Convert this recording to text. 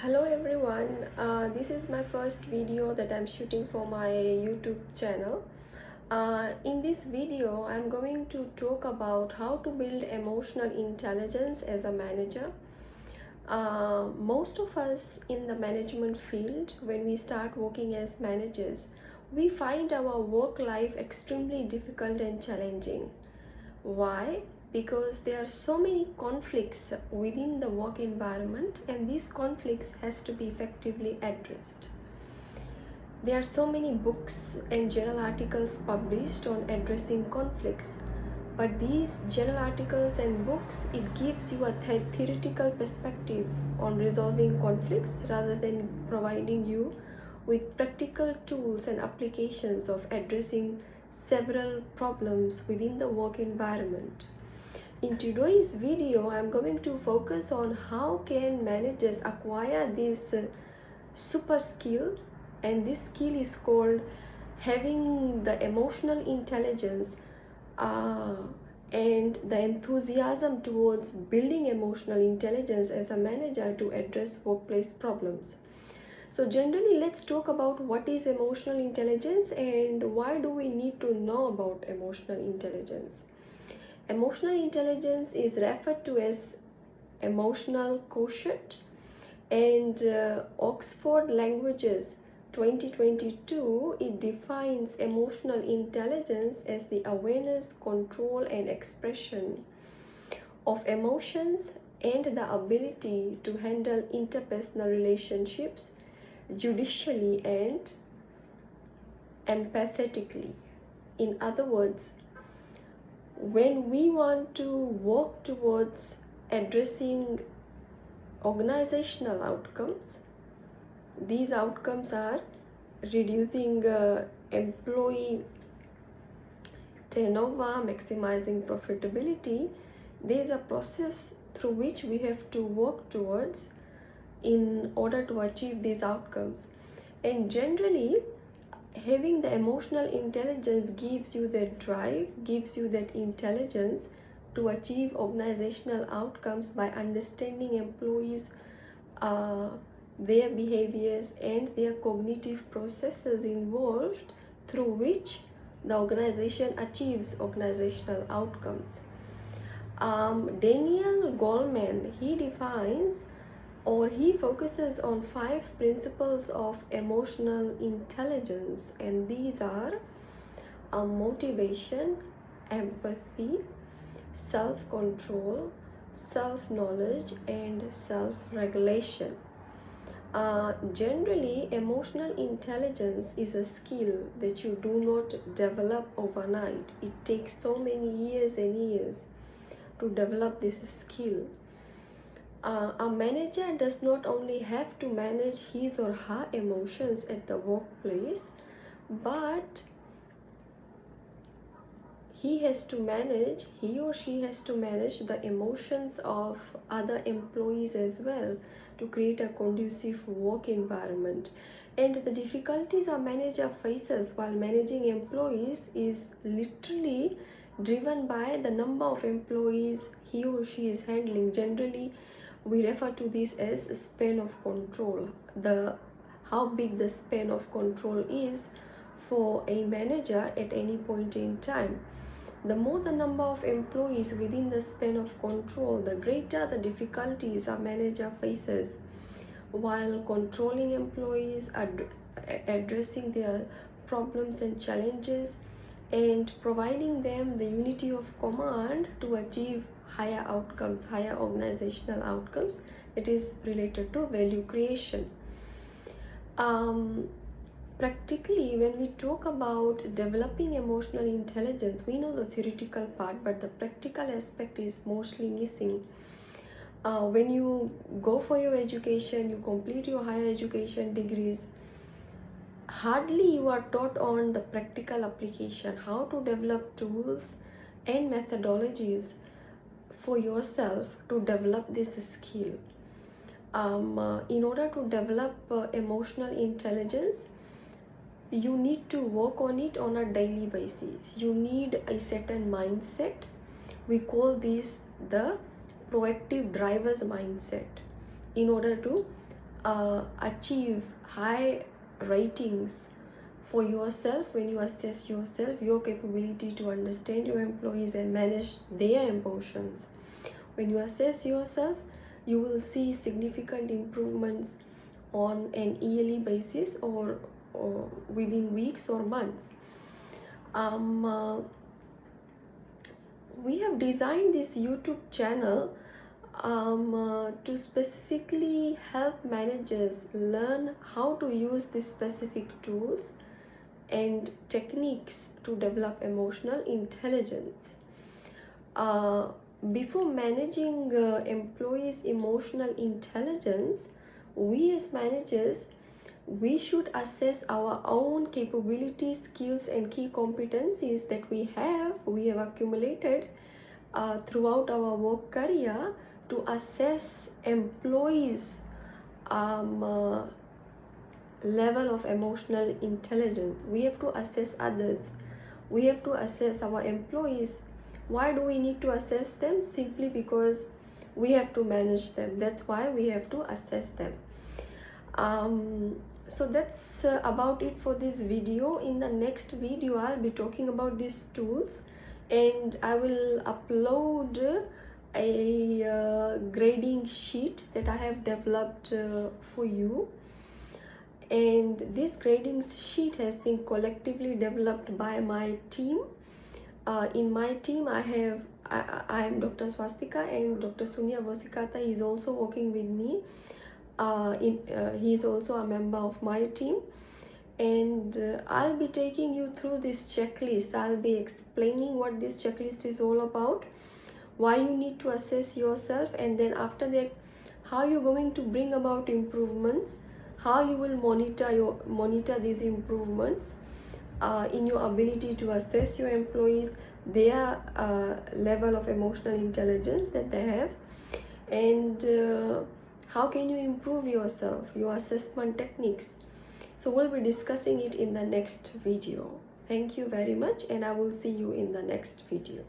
Hello everyone, this is my first video that I'm shooting for my YouTube channel. In this video, I'm going to talk about how to build emotional intelligence as a manager. Most of us in the management field, when we start working as managers, we find our work life extremely difficult and challenging. Why? Because there are so many conflicts within the work environment, and these conflicts has to be effectively addressed. There are so many books and journal articles published on addressing conflicts, but these journal articles and books, it gives you a theoretical perspective on resolving conflicts rather than providing you with practical tools and applications of addressing several problems within the work environment. In today's video, I'm going to focus on how can managers acquire this super skill, and this skill is called having the emotional intelligence and the enthusiasm towards building emotional intelligence as a manager to address workplace problems. So generally, let's talk about what is emotional intelligence and why do we need to know about emotional intelligence. Emotional intelligence is referred to as emotional quotient, and Oxford Languages 2022, it defines emotional intelligence as the awareness, control and expression of emotions and the ability to handle interpersonal relationships judicially and empathetically. In other words, when we want to work towards addressing organizational outcomes, these outcomes are reducing employee turnover, maximizing profitability. There is a process through which we have to work towards in order to achieve these outcomes. And generally, having the emotional intelligence gives you that drive, gives you that intelligence to achieve organizational outcomes by understanding employees, their behaviors and their cognitive processes involved through which the organization achieves organizational outcomes. Daniel Goleman, he defines or he focuses on 5 principles of emotional intelligence, and these are motivation, empathy, self-control, self-knowledge and self-regulation. Generally, emotional intelligence is a skill that you do not develop overnight. It takes so many years and years to develop this skill. A manager does not only have to manage his or her emotions at the workplace, but he or she has to manage the emotions of other employees as well to create a conducive work environment. And the difficulties a manager faces while managing employees is literally driven by the number of employees he or she is handling. Generally, we refer to this as span of control, how big the span of control is for a manager at any point in time. The more the number of employees within the span of control, the greater the difficulties a manager faces while controlling employees, addressing their problems and challenges, and providing them the unity of command to achieve higher outcomes, higher organizational outcomes that is related to value creation. Practically, when we talk about developing emotional intelligence, we know the theoretical part, but the practical aspect is mostly missing. When you go for your education, you complete your higher education degrees, hardly you are taught on the practical application, how to develop tools and methodologies for yourself to develop this skill. In order to develop emotional intelligence, you need to work on it on a daily basis. You need a certain mindset. We call this the proactive driver's mindset in order to achieve high ratings for yourself when you assess yourself, your capability to understand your employees and manage their emotions. When you assess yourself, you will see significant improvements on an yearly basis or within weeks or months. We have designed this YouTube channel to specifically help managers learn how to use these specific tools and techniques to develop emotional intelligence. Before managing employees' emotional intelligence, we as managers, we should assess our own capabilities, skills, and key competencies that we have accumulated throughout our work career to assess employees' level of emotional intelligence. We have to assess others. We have to assess our employees. Why do we need to assess them? Simply because we have to manage them. That's why we have to assess them. So that's about it for this video. In the next video, I'll be talking about these tools, and I will upload a grading sheet that I have developed for you. And this grading sheet has been collectively developed by my team. In my team, I am Dr. Swastika, and Dr. Sunya Vosikata is also working with me. He is also a member of my team, and I'll be taking you through this checklist. I'll be explaining what this checklist is all about, why you need to assess yourself, and then after that, how you're going to bring about improvements, how you will monitor these improvements in your ability to assess your employees, their level of emotional intelligence that they have, and how can you improve yourself, your assessment techniques. So we'll be discussing it in the next video. Thank you very much, and I will see you in the next video.